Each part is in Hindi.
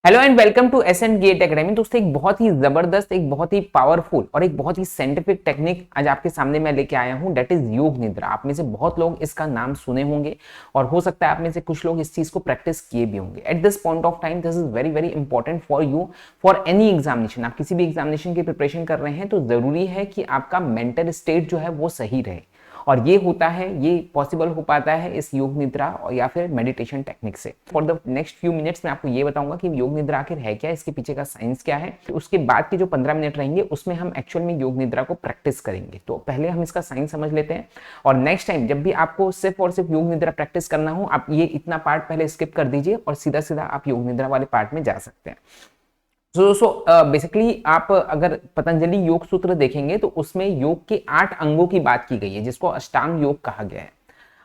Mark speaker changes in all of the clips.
Speaker 1: Hello and welcome to S and gate academy. दोस्तों एक बहुत ही जबरदस्त, एक बहुत ही पावरफुल और एक बहुत ही साइंटिफिक टेक्निक आज आपके सामने मैं लेके आया हूं, डेट इज योग निद्रा। आप में से बहुत लोग इसका नाम सुने होंगे और हो सकता है आप में से कुछ लोग इस चीज को प्रैक्टिस किए भी होंगे। At this point of time this is very very important for you for any examination. आप किसी भी एग्जामिनेशन की प्रिपरेशन कर रहे हैं तो जरूरी है कि आपका मेंटल स्टेट जो है वो सही रहे, और ये होता है, ये पॉसिबल हो पाता है इस योग निद्रा और या फिर मेडिटेशन टेक्निक से। For the next few minutes मैं आपको ये बताऊंगा कि योग निद्रा आखिर है क्या, इसके पीछे का साइंस क्या है। उसके बाद के जो 15 मिनट रहेंगे उसमें हम एक्चुअल में योग निद्रा को प्रैक्टिस करेंगे। तो पहले हम इसका साइंस समझ लेते हैं, और नेक्स्ट टाइम जब भी आपको सिर्फ और सिर्फ योग निद्रा प्रैक्टिस करना हो, आप ये इतना पार्ट पहले स्किप कर दीजिए और सीधा सीधा आप योग निद्रा वाले पार्ट में जा सकते हैं। बेसिकली आप अगर पतंजलि योग सूत्र देखेंगे तो उसमें योग के 8 अंगों की बात की गई है, जिसको अष्टांग योग कहा गया है।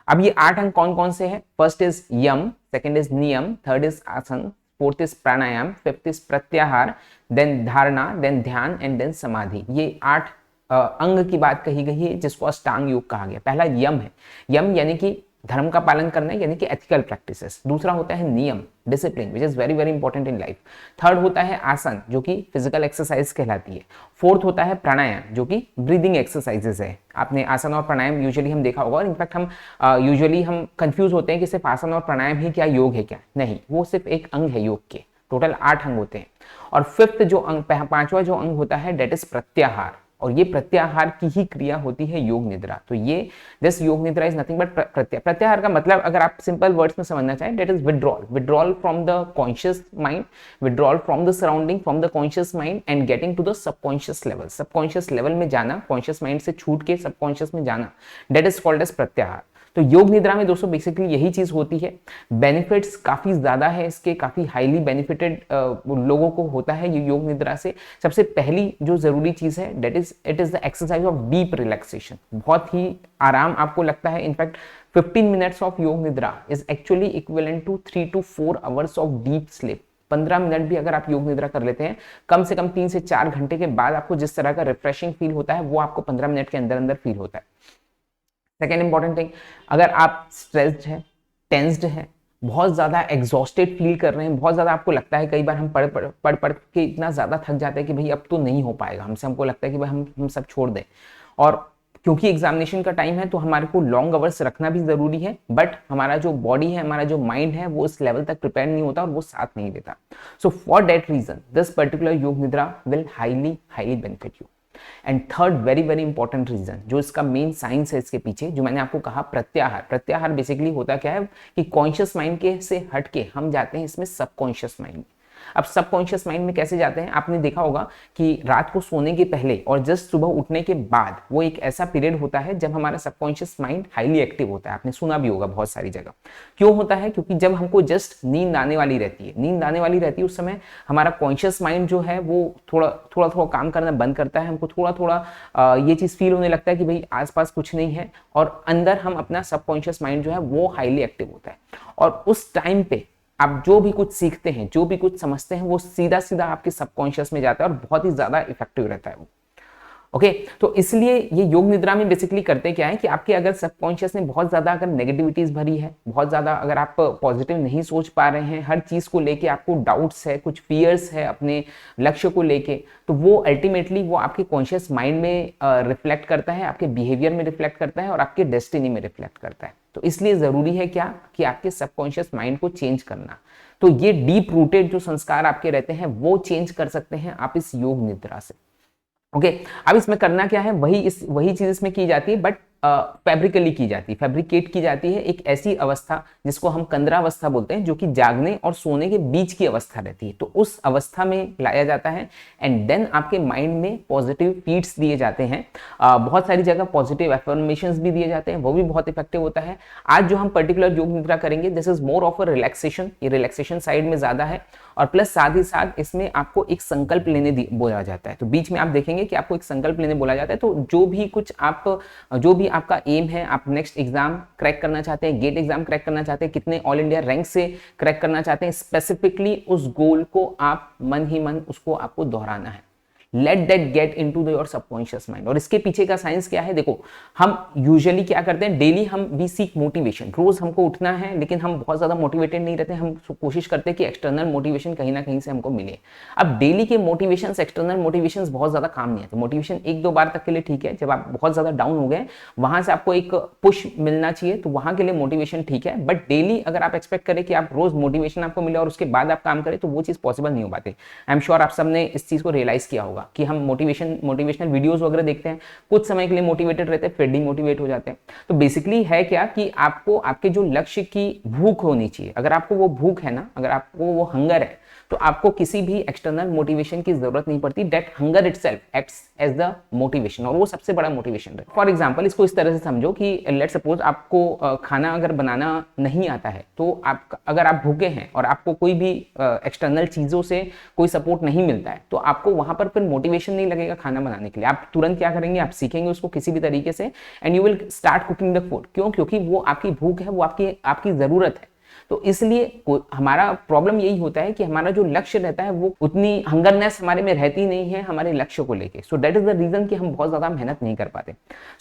Speaker 1: अब ये 8 अंग कौन कौन से हैं? First is yama, second is niyama, third is asana, fourth is pranayama, fifth is pratyahara, then dharana, then dhyana and then samadhi. ये 8 अंग की बात कही गई है जिसको अष्टांग योग कहा गया। पहला यम है, यम यानी कि धर्म का पालन करना, यानी कि एथिकल प्रैक्टिसेस। दूसरा होता है नियम, discipline, which is very very important in life. Third होता है आसन, जो कि फिजिकल एक्सरसाइज कहलाती है। फोर्थ होता है प्राणायाम, जो कि ब्रीदिंग एक्सरसाइजेस है। आपने आसन और प्राणायाम यूजुअली हम देखा होगा, और इनफैक्ट हम यूजुअली हम कंफ्यूज होते हैं कि सिर्फ आसन और प्राणायाम ही क्या योग है क्या? नहीं, वो सिर्फ एक अंग है योग के। टोटल 8 अंग होते हैं। और फिफ्थ जो अंग, पांचवा जो अंग होता है, डेट इज प्रत्याहार, और ये प्रत्याहार की ही क्रिया होती है योग निद्रा। तो ये दिस योग निद्रा इज नथिंग बट प्रत्याहार का मतलब अगर आप सिंपल वर्ड्स में समझना चाहें, that is withdrawal, withdrawal from the conscious mind, withdrawal from the surrounding, from the conscious mind and getting to the subconscious level. Subconscious level में जाना, कॉन्शियस माइंड से छूट के सबकॉन्शियस में जाना, डेट इज कॉल्ड एज प्रत्याहार। तो योग निद्रा में दोस्तों बेसिकली यही चीज होती है। बेनिफिट्स काफी ज्यादा है इसके, काफी हाईली बेनिफिटेड लोगों को होता है ये योग निद्रा से। सबसे पहली जो जरूरी चीज है, that is it is the exercise of deep relaxation. बहुत ही आराम आपको लगता है। In fact 15 minutes of yoga nidra is actually equivalent to 3 to 4 hours of deep sleep. 15 minute भी अगर आप योग निद्रा कर लेते हैं, कम से कम 3 से 4 घंटे के बाद आपको जिस तरह का रिफ्रेशिंग फील होता है वो आपको 15 मिनट के अंदर अंदर फील होता है। सेकेंड इंपॉर्टेंट थिंग, अगर आप स्ट्रेस्ड है, टेंस्ड है, बहुत ज्यादा एग्जॉस्टेड फील कर रहे हैं, बहुत ज्यादा आपको लगता है, कई बार हम पढ़ के इतना ज्यादा थक जाते हैं कि भाई अब तो नहीं हो पाएगा हमसे, हमको लगता है कि भाई हम सब छोड़ दें। और क्योंकि एग्जामिनेशन का टाइम है तो हमारे को लॉन्ग आवर्स रखना भी जरूरी है, बट हमारा जो बॉडी है, हमारा जो माइंड है, वो इस लेवल तक प्रिपेयर नहीं होता और वो साथ नहीं देता। So for that reason this particular yoga nidra will highly highly benefit you. And third very very important reason, जो इसका मेन साइंस है इसके पीछे, जो मैंने आपको कहा प्रत्याहार। प्रत्याहार बेसिकली होता क्या है कि कॉन्शियस माइंड के से हट के हम जाते हैं इसमें सबकॉन्शियस माइंड। अब सबकॉन्शियस माइंड में कैसे जाते हैं? आपने देखा होगा कि रात को सोने के पहले और जस्ट सुबह उठने के बाद वो एक ऐसा पीरियड होता है जब हमारा सबकॉन्शियस माइंड हाईली एक्टिव होता है। आपने सुना भी होगा बहुत सारी जगह। क्यों होता है? क्योंकि जब हमको जस्ट नींद आने वाली रहती है, नींद आने वाली रहती है, उस समय हमारा कॉन्शियस माइंड जो है वो थोड़ा थोड़ा काम करना बंद करता है। हमको थोड़ा थोड़ा ये चीज फील होने लगता है कि भाई आसपास कुछ नहीं है, और अंदर हम अपना सबकॉन्शियस माइंड जो है वो हाईली एक्टिव होता है। और उस टाइम पे आप जो भी कुछ सीखते हैं, जो भी कुछ समझते हैं, वो सीधा सीधा आपके सबकॉन्शियस में जाता है और बहुत ही ज्यादा इफेक्टिव रहता है वो। ओके, तो इसलिए ये योग निद्रा में बेसिकली करते क्या है कि आपके अगर सबकॉन्शियस में बहुत ज्यादा अगर नेगेटिविटीज भरी है, बहुत ज्यादा अगर आप पॉजिटिव नहीं सोच पा रहे हैं, हर चीज को लेके आपको डाउट्स है, कुछ फियर्स है अपने लक्ष्य को लेके, तो वो अल्टीमेटली वो आपके कॉन्शियस माइंड में रिफ्लेक्ट करता है, आपके बिहेवियर में रिफ्लेक्ट करता है और आपके डेस्टिनी में रिफ्लेक्ट करता है। तो इसलिए जरूरी है क्या कि आपके सबकॉन्शियस माइंड को चेंज करना। तो ये डीप रूटेड जो संस्कार आपके रहते हैं वो चेंज कर सकते हैं आप इस योग निद्रा से। ओके, अब इसमें करना क्या है, वही चीज इसमें की जाती है, बट फैब्रिकली की जाती है, फैब्रिकेट की जाती है एक ऐसी अवस्था जिसको हम कंदरा अवस्था बोलते हैं, जो कि जागने और सोने के बीच की अवस्था रहती है। तो उस अवस्था में लाया जाता है एंड देन आपके माइंड में पॉजिटिव फीड्स दिए जाते हैं। बहुत सारी जगह पॉजिटिव एफर्मेशंस भी दिए जाते हैं, वो भी बहुत इफेक्टिव होता है। आज जो हम पर्टिकुलर योग निद्रा करेंगे, this is more of a relaxation, ये रिलैक्सेशन साइड में ज्यादा है। और प्लस साथ ही साथ इसमें आपको एक संकल्प लेने बोला जाता है। तो बीच में आप देखेंगे कि आपको एक संकल्प लेने बोला जाता है। तो जो भी आपका एम है, आप नेक्स्ट एग्जाम क्रैक करना चाहते हैं, गेट एग्जाम क्रैक करना चाहते हैं, कितने ऑल इंडिया रैंक से क्रैक करना चाहते हैं, स्पेसिफिकली उस गोल को आप मन ही मन उसको आपको दोहराना है, let that get into your subconscious mind. और इसके पीछे का साइंस क्या है, देखो हम यूजुअली क्या करते हैं, डेली हम वी सीक मोटिवेशन, रोज हमको उठना है लेकिन हम बहुत ज्यादा मोटिवेटेड नहीं रहते, हम कोशिश करते हैं कि एक्सटर्नल मोटिवेशन कहीं ना कहीं से हमको मिले। अब डेली के मोटिवेशन, एक्सटर्नल मोटिवेशन बहुत ज्यादा काम नहीं आते। मोटिवेशन एक दो बार तक के लिए ठीक है, जब आप बहुत ज्यादा डाउन हो गए वहां से आपको एक पुश मिलना चाहिए, तो वहां के लिए मोटिवेशन ठीक है। बट डेली अगर आप एक्सपेक्ट करें कि आप रोज मोटिवेशन आपको मिले और उसके बाद आप काम करें, तो वो चीज पॉसिबल नहीं हो पाती। आई एम श्योर आप सबने इस चीज को रियलाइज किया होगा कि हम मोटिवेशनल वीडियोस वगैरह देखते हैं, कुछ समय के लिए मोटिवेटेड रहते हैं, फिर डिमोटिवेट हो जाते हैं। तो बेसिकली है क्या कि आपको आपके जो लक्ष्य की भूख होनी चाहिए, अगर आपको वो भूख है ना, अगर आपको वो हंगर है, तो आपको किसी भी एक्सटर्नल मोटिवेशन की जरूरत नहीं पड़ती। That hunger itself acts as the motivation, और वो सबसे बड़ा मोटिवेशन है। फॉर एग्जांपल इसको इस तरह से समझो कि लेट्स सपोज आपको खाना अगर बनाना नहीं आता है, तो आप अगर आप भूखे हैं और आपको कोई भी एक्सटर्नल चीजों से कोई सपोर्ट नहीं मिलता है, तो आपको वहां पर फिर मोटिवेशन नहीं लगेगा खाना बनाने के लिए। आप तुरंत क्या करेंगे, आप सीखेंगे उसको किसी भी तरीके से, and you will start cooking the food. क्यों? क्योंकि वो आपकी भूख है, वो आपकी जरूरत है। तो इसलिए हमारा प्रॉब्लम यही होता है कि हमारा जो लक्ष्य रहता है वो उतनी हंगरनेस हमारे में रहती नहीं है हमारे लक्ष्य को लेके। So that is the reason कि हम बहुत ज्यादा मेहनत नहीं कर पाते।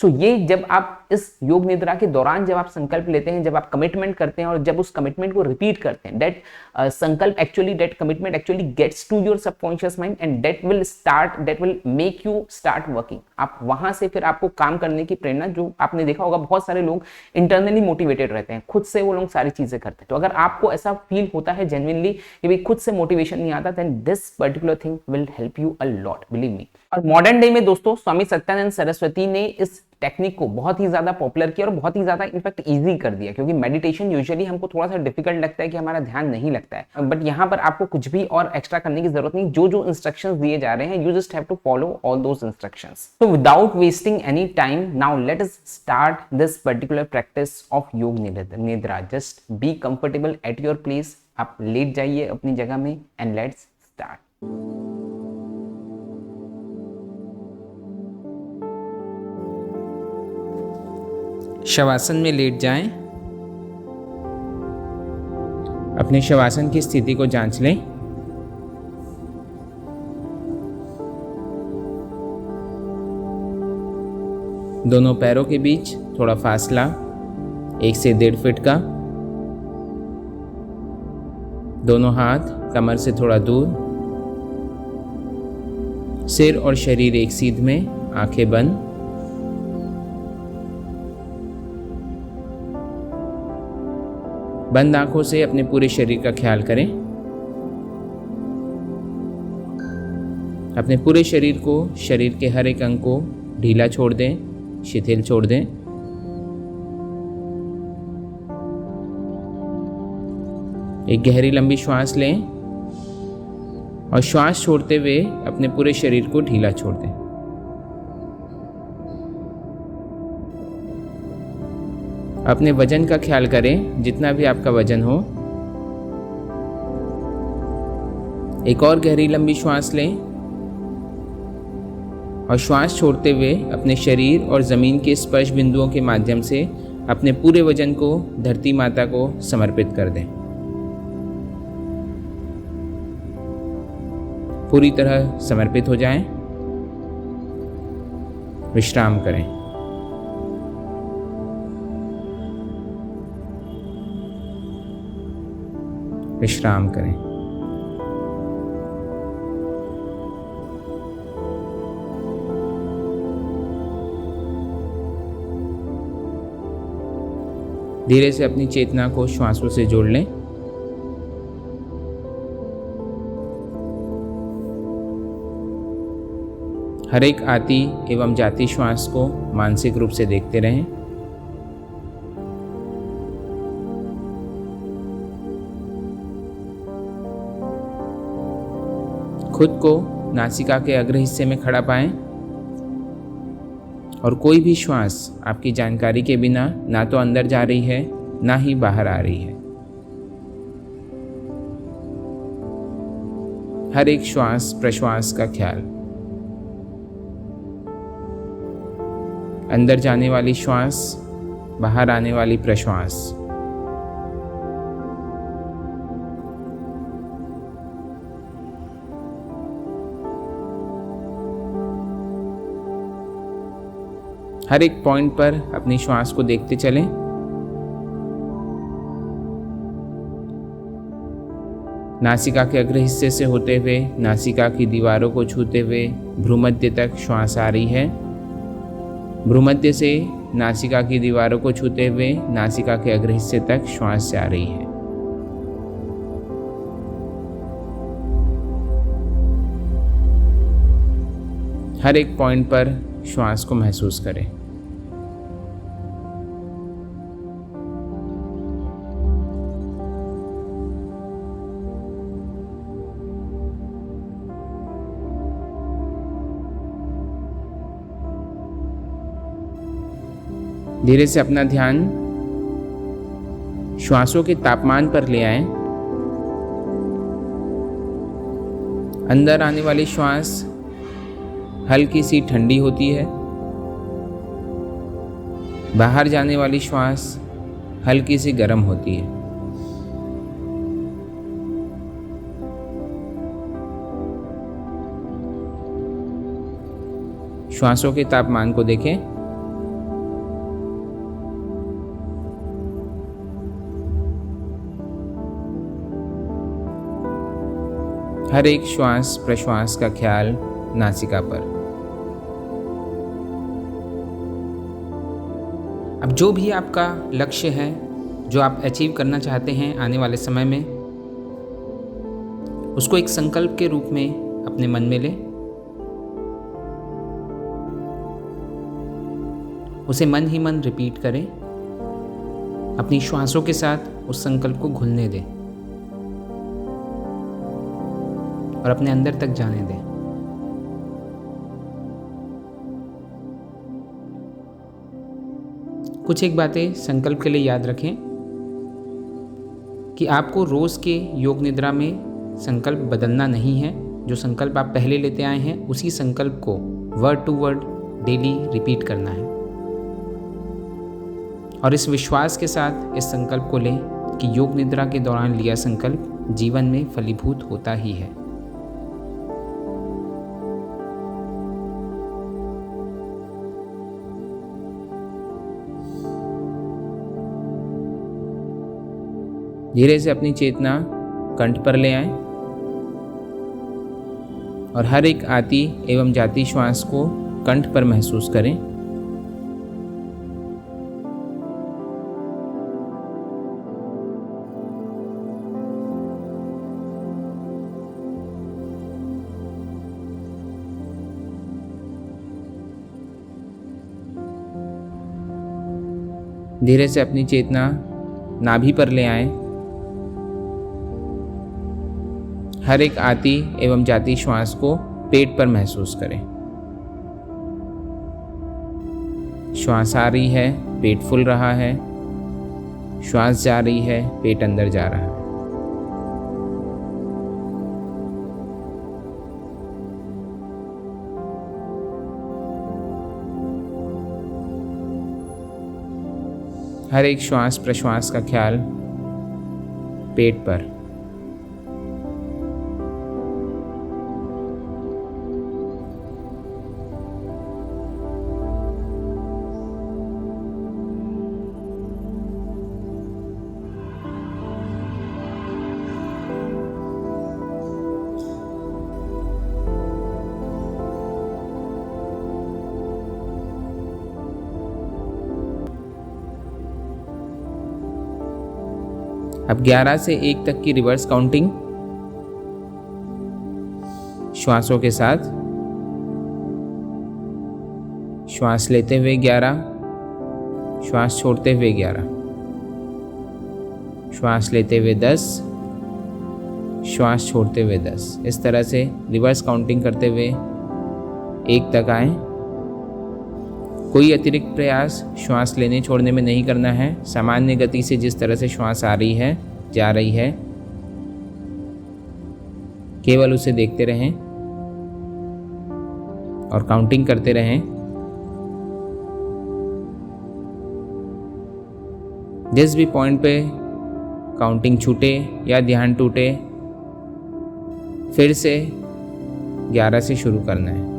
Speaker 1: सो ये जब आप इस योग निद्रा के दौरान जब आप संकल्प लेते हैं, जब आप कमिटमेंट करते हैं और जब उस कमिटमेंट को रिपीट करते हैं, that sankalp actually, that commitment actually gets to your subconscious mind and that will make you start working. आप वहां से फिर आपको काम करने की प्रेरणा, जो आपने देखा होगा बहुत सारे लोग इंटरनली मोटिवेटेड रहते हैं, खुद से वो लोग सारी चीजें करते हैं। तो अगर आपको ऐसा फील होता है जेन्युइनली कि भाई खुद से मोटिवेशन नहीं आता, then this particular thing will help you a lot, believe me. और मॉडर्न डे में दोस्तों स्वामी सत्यानंद सरस्वती ने इस टेक्निक को बहुत ही ज्यादा पॉपुलर किया और बहुत ही ज्यादा इनफैक्ट इजी कर दिया, क्योंकि मेडिटेशन यूजुअली हमको थोड़ा सा डिफिकल्ट लगता है कि हमारा ध्यान नहीं लगता है। बट यहाँ पर आपको कुछ भी और एक्स्ट्रा करने की जरूरत नहीं, जो जो इंस्ट्रक्शंस दिए जा रहे हैं, you just have to follow all those instructions. So without wasting any time, now let us start this particular practice of yoga nidra. Just be comfortable at your place, आप लेट जाइए अपनी जगह में एंड लेट्स स्टार्ट। शवासन में लेट जाएं। अपने शवासन की स्थिति को जांच लें। दोनों पैरों के बीच थोड़ा फासला 1 से 1.5 फीट का। दोनों हाथ कमर से थोड़ा दूर। सिर और शरीर एक सीध में, आंखें बंद। बंद आंखों से अपने पूरे शरीर का ख्याल करें। अपने पूरे शरीर को, शरीर के हर एक अंग को ढीला छोड़ दें, शिथिल छोड़ दें। एक गहरी लंबी श्वास लें और श्वास छोड़ते हुए अपने पूरे शरीर को ढीला छोड़ दें। अपने वजन का ख्याल करें, जितना भी आपका वजन हो। एक और गहरी लंबी श्वास लें और श्वास छोड़ते हुए अपने शरीर और जमीन के स्पर्श बिंदुओं के माध्यम से अपने पूरे वजन को धरती माता को समर्पित कर दें। पूरी तरह समर्पित हो जाएं। विश्राम करें। विश्राम करें। धीरे से अपनी चेतना को श्वासों से जोड़ लें। हर एक आती एवं जाती श्वास को मानसिक रूप से देखते रहें। खुद को नासिका के अग्र हिस्से में खड़ा पाएं और कोई भी श्वास आपकी जानकारी के बिना ना तो अंदर जा रही है, ना ही बाहर आ रही है। हर एक श्वास प्रश्वास का ख्याल। अंदर जाने वाली श्वास, बाहर आने वाली प्रश्वास। हर एक पॉइंट पर अपनी श्वास को देखते चलें। नासिका के अग्र हिस्से से होते हुए नासिका की दीवारों को छूते हुए भ्रूमध्य तक श्वास आ रही है। भ्रूमध्य से नासिका की दीवारों को छूते हुए नासिका के अग्र हिस्से तक श्वास जा रही है। हर एक पॉइंट पर श्वास को महसूस करें। धीरे से अपना ध्यान श्वासों के तापमान पर ले आएं। अंदर आने वाली श्वास हल्की सी ठंडी होती है, बाहर जाने वाली श्वास हल्की सी गर्म होती है। श्वासों के तापमान को देखें। हर एक श्वास प्रश्वास का ख्याल नासिका पर। अब जो भी आपका लक्ष्य है, जो आप अचीव करना चाहते हैं आने वाले समय में, उसको एक संकल्प के रूप में अपने मन में लें। उसे मन ही मन रिपीट करें। अपनी श्वासों के साथ उस संकल्प को घुलने दें और अपने अंदर तक जाने दें। कुछ एक बातें संकल्प के लिए याद रखें कि आपको रोज़ के योग निद्रा में संकल्प बदलना नहीं है। जो संकल्प आप पहले लेते आए हैं उसी संकल्प को word to word daily repeat करना है। और इस विश्वास के साथ इस संकल्प को लें कि योग निद्रा के दौरान लिया संकल्प जीवन में फलीभूत होता ही है। धीरे से अपनी चेतना कंठ पर ले आएं और हर एक आती एवं जाती श्वास को कंठ पर महसूस करें। धीरे से अपनी चेतना नाभि पर ले आएं। हर एक आती एवं जाती श्वास को पेट पर महसूस करें। श्वास आ रही है, पेट फूल रहा है। श्वास जा रही है, पेट अंदर जा रहा है। हर एक श्वास प्रश्वास का ख्याल पेट पर। अब 11 से 1 तक की रिवर्स काउंटिंग श्वासों के साथ। श्वास लेते हुए 11, श्वास छोड़ते हुए 11, श्वास लेते हुए 10, श्वास छोड़ते हुए 10। इस तरह से रिवर्स काउंटिंग करते हुए 1 तक आएं। कोई अतिरिक्त प्रयास श्वास लेने छोड़ने में नहीं करना है। सामान्य गति से जिस तरह से श्वास आ रही है, जा रही है, केवल उसे देखते रहें और काउंटिंग करते रहें। जिस भी पॉइंट पे काउंटिंग छूटे या ध्यान टूटे, फिर से 11 से शुरू करना है।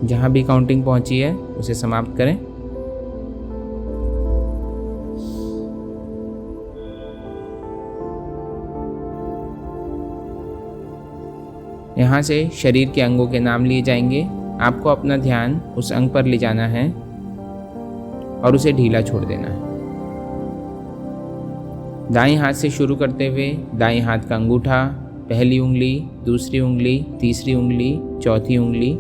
Speaker 1: जहाँ भी काउंटिंग पहुँची है उसे समाप्त करें। यहाँ से शरीर के अंगों के नाम लिए जाएंगे। आपको अपना ध्यान उस अंग पर ले जाना है और उसे ढीला छोड़ देना है। दाएं हाथ से शुरू करते हुए दाएं हाथ का अंगूठा, पहली उंगली, दूसरी उंगली, तीसरी उंगली, चौथी उंगली,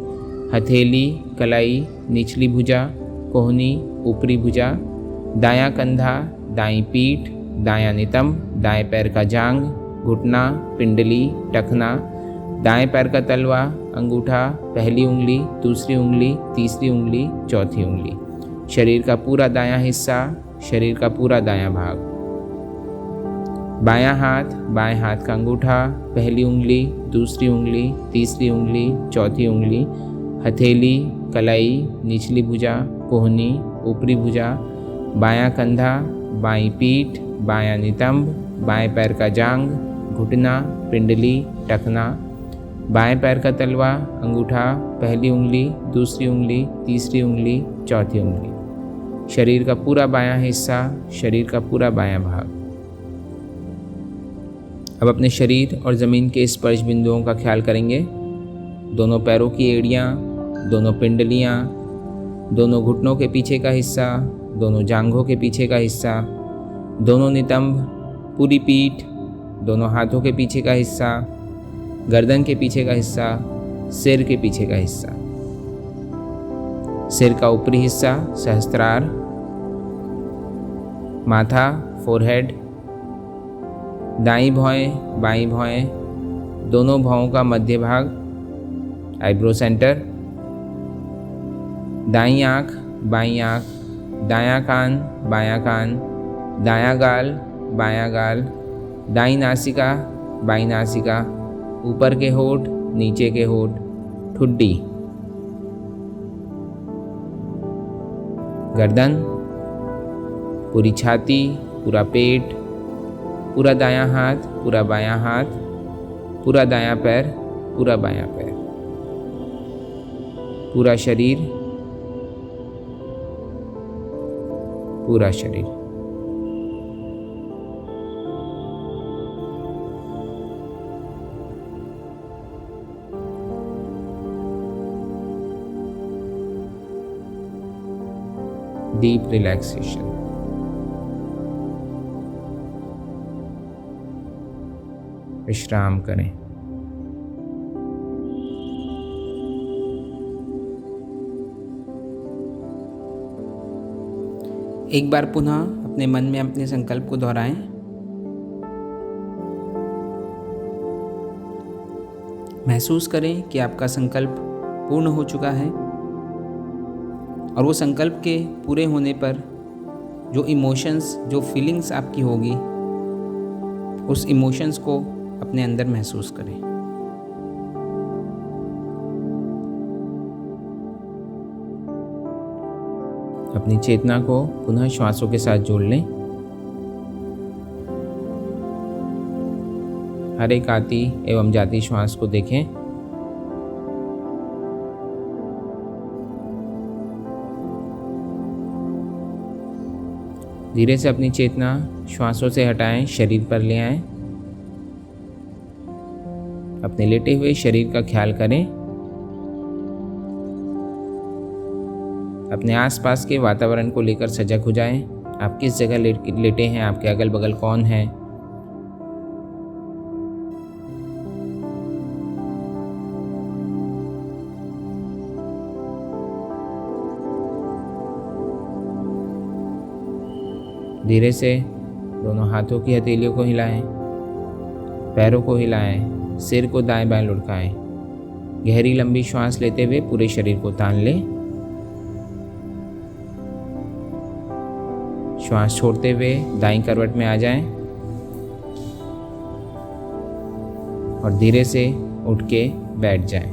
Speaker 1: हथेली, कलाई, निचली भुजा, कोहनी, ऊपरी भुजा, दायां कंधा, दाईं पीठ, दायां नितंब, दाएं पैर का जांघ, घुटना, पिंडली, टखना, दाएं पैर का तलवा, अंगूठा, पहली उंगली, दूसरी उंगली, तीसरी उंगली, चौथी उंगली, शरीर का पूरा दायां हिस्सा, शरीर का पूरा दायां भाग, बायां हाथ का अंगूठा, पहली उंगली, दूसरी उंगली, तीसरी उंगली, चौथी उंगली, हथेली, कलाई, निचली भुजा, कोहनी, ऊपरी भुजा, बायां कंधा, बाईं पीठ, बायां नितंब, बाएं पैर का जांघ, घुटना, पिंडली, टखना, बाएं पैर का तलवा, अंगूठा, पहली उंगली, दूसरी उंगली, तीसरी उंगली, चौथी उंगली, शरीर का पूरा बायां हिस्सा, शरीर का पूरा बायां भाग। अब अपने शरीर और ज़मीन के स्पर्श बिंदुओं का ख्याल करेंगे। दोनों पैरों की एड़ियाँ, दोनों पिंडलियाँ, दोनों घुटनों के पीछे का हिस्सा, दोनों जांघों के पीछे का हिस्सा, दोनों नितंब, पूरी पीठ, दोनों हाथों के पीछे का हिस्सा, गर्दन के पीछे का हिस्सा, सिर के पीछे का हिस्सा, सिर का ऊपरी हिस्सा सहस्त्रार, माथा, फोरहेड, दाईं भौहें, बाईं भौहें, दोनों भौहों का मध्य भाग, आईब्रो सेंटर, दाईं आँख, बाईं आँख, दायां कान, बायां कान, दायां गाल, बायां गाल, दाईं नासिका, बाईं नासिका, ऊपर के होठ, नीचे के होठ, ठुड्डी, गर्दन, पूरी छाती, पूरा पेट, पूरा दायां हाथ, पूरा बायां हाथ, पूरा दायां पैर, पूरा बायां पैर, पूरा शरीर, पूरा शरीर। Deep relaxation. विश्राम करें। एक बार पुनः अपने मन में अपने संकल्प को दोहराएं। महसूस करें कि आपका संकल्प पूर्ण हो चुका है और वो संकल्प के पूरे होने पर जो इमोशंस, जो फीलिंग्स आपकी होगी, उस इमोशंस को अपने अंदर महसूस करें। अपनी चेतना को पुनः श्वासों के साथ जोड़ लें। हर एक आती एवं जाती श्वास को देखें। धीरे से अपनी चेतना श्वासों से हटाएं, शरीर पर ले आएं। अपने लेटे हुए शरीर का ख्याल करें। अपने आसपास के वातावरण को लेकर सजग हो जाएं। आप किस जगह लेटे हैं, आपके अगल बगल कौन है। धीरे से दोनों हाथों की हथेलियों को हिलाएं, पैरों को हिलाएं, सिर को दाएं बाएं लुढ़काएं। गहरी लंबी श्वास लेते हुए पूरे शरीर को तान लें। श्वास छोड़ते हुए दाईं करवट में आ जाएं और धीरे से उठ के बैठ जाएं।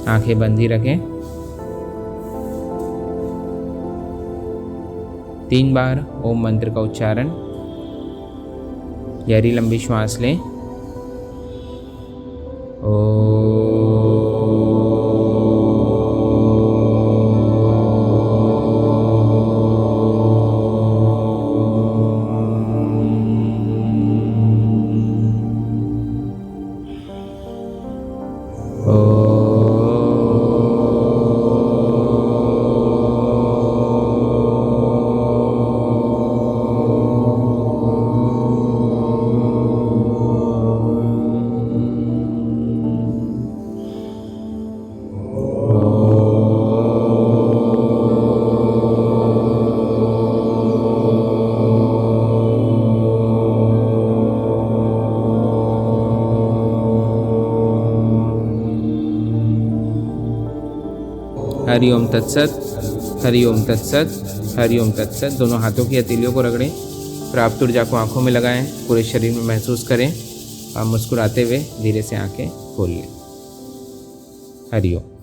Speaker 1: आंखें बंद ही रखें। 3 बार ओम मंत्र का उच्चारण। गहरी लंबी श्वास लें।
Speaker 2: हरि ओम तत्सत, हरि ओम तत्सत, हरि ओम तत्सत। दोनों हाथों की हथेलियों को रगड़ें, प्राप्त ऊर्जा को आंखों में लगाएं, पूरे शरीर में महसूस करें और मुस्कुराते हुए धीरे से आंखें खोल लें। हरि ओम।